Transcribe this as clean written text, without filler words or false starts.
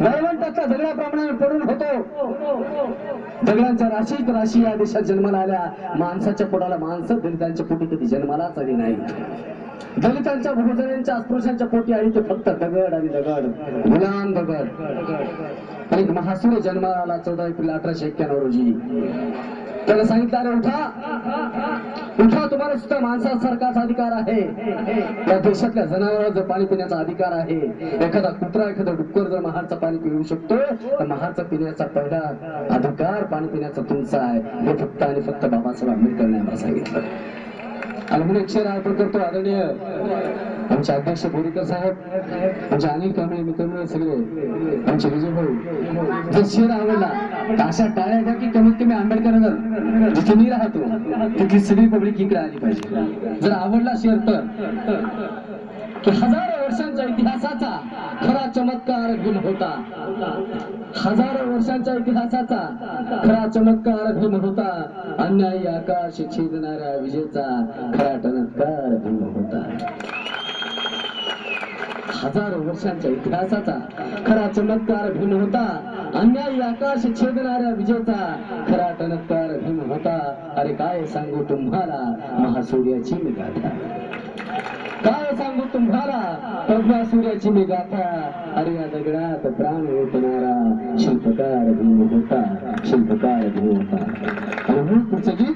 वाळवंटातल्या दगडाप्रमाणे पडून होतो. दगडांच्या राशीत राशी या देशात जन्माला आल्या. माणसाच्या पोटाला माणसं, दलितांच्या पोटी कधी जन्मालाच आली नाही. दलितांच्या, बहुजनांच्या, अस्पृश्यांच्या पोटी आली ते फक्त दगड आणि दगड, गुलाम दगड. आणि महासूर जन्माला आला 14 एप्रिल 1891 रोजी. त्याला सांगितलं, अरे उठा उठा, तुम्हाला सुद्धा माणसासारखाच अधिकार आहे. या देशातल्या जनावरांना जर पाणी पिण्याचा अधिकार आहे, एखादा कुत्रा, एखादा डुक्कर जर महारचं पाणी पिऊ शकतो, तर महारचं पिण्याचा पहिला अधिकार पाणी पिण्याचा तुमचा आहे. हे फक्त आणि फक्त बाबासाहेब आंबेडकरांनी आम्हाला सांगितलं. आणि म्हणून एक शेर अर्पण करतो आदरणीय आमचे अध्यक्ष बोरीकर साहेब, आमचे अनिल कांबळे मित्र सगळे, आमचे विजय भाऊ. जर शेर आवडला तर अशा टाळ्या द्या की कमीत कमी आंबेडकर जिथे मी राहतो तिथली सगळी पब्लिक इकडे आली पाहिजे. जर आवडला शेर तर की हजारो वर्षांच्या इतिहासाचा खरा चमत्कार भीम होता. हजारो वर्षांच्या इतिहासाचा खरा चमत्कार भीम होता. अन्यायी आकाश छेदणाऱ्या विजेचा खरा चमत्कार भीम होता. हजारो वर्षांच्या इतिहासाचा खरा चमत्कार भीम होता. अन्यायी आकाश छेदणाऱ्या विजेचा खरा चमत्कार भीम होता. अरे काय सांगू तुम्हाला महासूर्याची मी गाथा, काय सांगू तुम्हाला प्रज्ञा सूर्याची मी गाथा. अरे या दगडात प्राण ओतणारा शिल्पकार भीम होता, शिल्पकार भीम होता. आणि पुढचं गीत